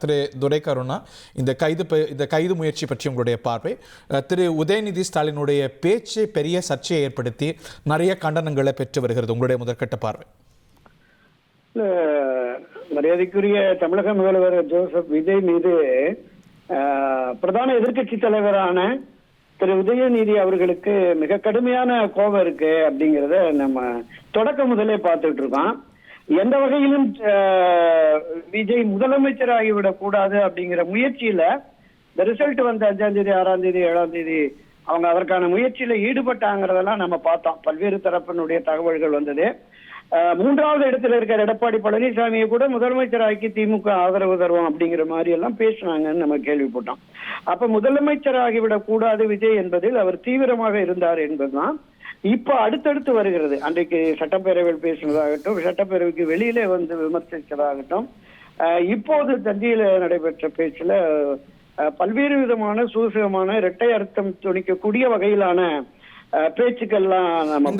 திரு துரைக்கருணா, இந்த கைது முயற்சி பற்றி உங்களுடைய பார்வை. திரு உதயநிதி ஸ்டாலினுடைய பேச்சு பெரிய சர்ச்சையை ஏற்படுத்தி நிறைய கண்டனங்களை பெற்று வருகிறது. உங்களுடைய முதற்கட்ட பார்வை. மரியாதைக்குரிய தமிழக முதல்வர் ஜோசப் விஜய் மீது பிரதான எதிர்கட்சி தலைவரான திரு உதயநிதி அவர்களுக்கு மிக கடுமையான கோபம் இருக்கு அப்படிங்கிறத நம்ம தொடக்க முதலே பார்த்துட்டு இருக்கோம். எந்த வகையிலும் விஜய் முதலமைச்சர் ஆகிவிடக் கூடாது அப்படிங்கிற முயற்சியில இந்த ரிசல்ட் வந்த 5ஆம் தேதி 6ஆம் தேதி 7ஆம் தேதி அவங்க அதற்கான முயற்சியில ஈடுபட்டாங்கிறதெல்லாம் நம்ம பார்த்தோம். பல்வேறு தரப்பினுடைய தகவல்கள் வந்தது. 3வது இடத்துல இருக்கிற எடப்பாடி பழனிசாமியை கூட முதலமைச்சராக்கி திமுக ஆதரவு தருவோம் அப்படிங்கிற மாதிரி எல்லாம் பேசினாங்கன்னு நம்ம கேள்விப்பட்டோம். அப்ப முதலமைச்சர் ஆகிவிடக் கூடாது விஜய் என்பதில் அவர் தீவிரமாக இருந்தார் என்பதுதான் இப்ப அடுத்தடுத்து வருகிறது. அன்றைக்கு சட்டப்பேரவையில் பேசினதாகட்டும், சட்டப்பேரவைக்கு வெளியிலே வந்து விமர்சித்ததாகட்டும், இப்போது தஞ்சையில நடைபெற்ற பேச்சுல பல்வேறு விதமான சூசகமான இரட்டை அர்த்தம் துணிக்கக்கூடிய வகையிலான பேச்சுக்கள்லாம் நம்ம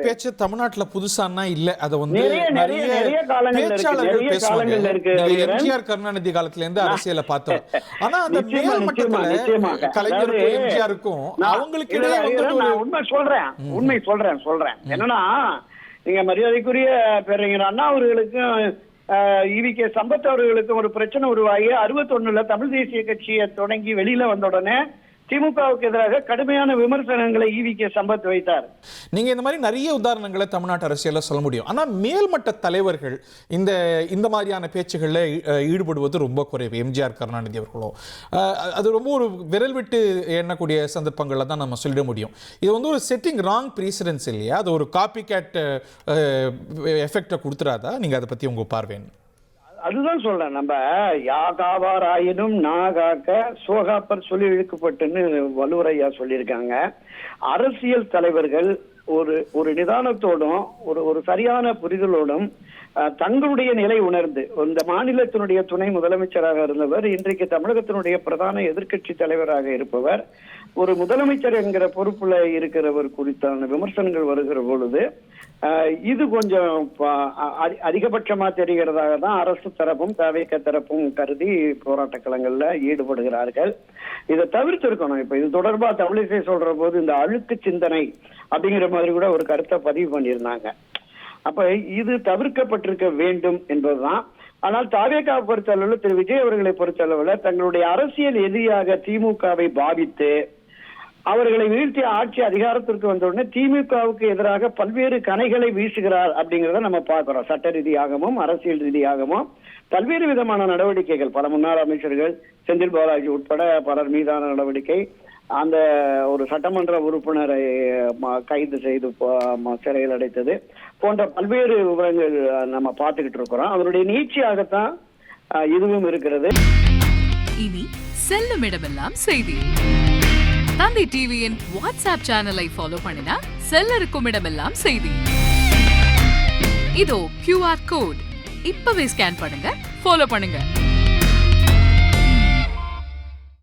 பேச்சு தமிழ்நாட்டுல புதுசானா இல்ல. அது வந்து நிறைய காலங்கள்ல இருக்கு. எம்ஜிஆர் கருணாநிதி காலத்துல இருந்து அரசியல பார்த்தோம். ஆனா அந்த கலைஞருக்கும் எம்ஜிஆருக்கும் அவங்களுக்கு உண்மை சொல்றேன் என்னன்னா, நீங்க மரியாதைக்குரிய பேரறிஞர் அண்ணா அவர்களுக்கும் ஈவிகே சம்பத் அவர்களுக்கும் ஒரு பிரச்சனை உருவாகி 61ல தமிழ் தேசிய கட்சியை தொடங்கி வெளியில வந்த உடனே திமுகவுக்கு எதிராக கடுமையான விமர்சனங்களை ஈவிகே சம்பத் வைத்தார். நீங்க இந்த மாதிரி நிறைய உதாரணங்களை தமிழ்நாட்டு அரசியல சொல்ல முடியும். ஆனா மேல்மட்ட தலைவர்கள் இந்த மாதிரியான பேச்சுகள்ல ஈடுபடுவது ரொம்ப குறைவு. எம்ஜிஆர் கருணாநிதி அவர்களோ அது ரொம்ப ஒரு விரல் விட்டு எண்ணக்கூடிய சந்தர்ப்பங்கள்ல தான் நம்ம சொல்லிட முடியும். இது வந்து ஒரு செட்டிங் ராங் ப்ரீசிடென்ஸ் இல்லையா? அது ஒரு காப்பி கேட் எஃபெக்டை கொடுத்துறாதா? நீங்க அதை பத்தி உங்க பார்வை? அதுதான் சொல்றேன். நம்ம யாகாவாராயினும் நாகாக்க சோகாப்பர் சொல்லி இழுக்கப்பட்டுன்னு வலுவரையா சொல்லியிருக்காங்க. அரசியல் தலைவர்கள் ஒரு நிதானத்தோடும் ஒரு சரியான புரிதலோடும் தங்களுடைய நிலை உணர்ந்து, இந்த மாநிலத்தினுடைய துணை முதலமைச்சராக இருந்தவர், இன்றைக்கு தமிழகத்தினுடைய பிரதான எதிர்கட்சி தலைவராக இருப்பவர், ஒரு முதலமைச்சர் என்கிற பொறுப்புல இருக்கிறவர் குறித்தான விமர்சனங்கள் வருகிற பொழுது இது கொஞ்சம் அதிகபட்சமா தெரிகிறதாக தான் அரசு தரப்பும் தவிக தரப்பும் கருதி போராட்ட களங்கள்ல ஈடுபடுகிறார்கள். இதை தவிர்த்து இருக்கணும். இப்ப இது தொடர்பா தமிழிசை சொல்ற போது இந்த அழுக்கு சிந்தனை அப்படிங்கிற மாதிரி கூட ஒரு கருத்தை பதிவு பண்ணியிருந்தாங்க. அப்ப இது தவிர்க்கப்பட்டிருக்க வேண்டும் என்பதுதான். ஆனால் தவிக பொறுத்தளவில் திரு விஜய் அவர்களை பொறுத்தளவில் தங்களுடைய அரசியல் எதிரியாக திமுகவை பாவித்து அவர்களை வீழ்த்தி ஆட்சி அதிகாரத்திற்கு வந்தவுடனே திமுகவுக்கு எதிராக பல்வேறு கணைகளை வீசுகிறார் அப்படிங்கிறத நம்ம பார்க்கிறோம். சட்ட ரீதியாகவும் அரசியல் ரீதியாகவும் பல்வேறு விதமான நடவடிக்கைகள், பல முன்னாள் அமைச்சர்கள், செந்தில் பாலாஜி உட்பட பலர் மீதான நடவடிக்கை, அந்த ஒரு சட்டமன்ற உறுப்பினரை கைது செய்து சிறையில் அடைத்தது போன்ற பல்வேறு விவரங்கள் நம்ம பார்த்துக்கிட்டு இருக்கிறோம். அவருடைய நீட்சியாகத்தான் இதுவும் இருக்கிறது. இனி செல்லும் இடமெல்லாம் செய்தி. தந்தை டிவியின் வாட்ஸ்அப் சேனலை ஃபாலோ பண்ணினா செல்ல இருக்கும் இடமெல்லாம் செய்தி. இதோ QR கோட், இப்பவே ஸ்கேன் பண்ணுங்க, ஃபாலோ பண்ணுங்க.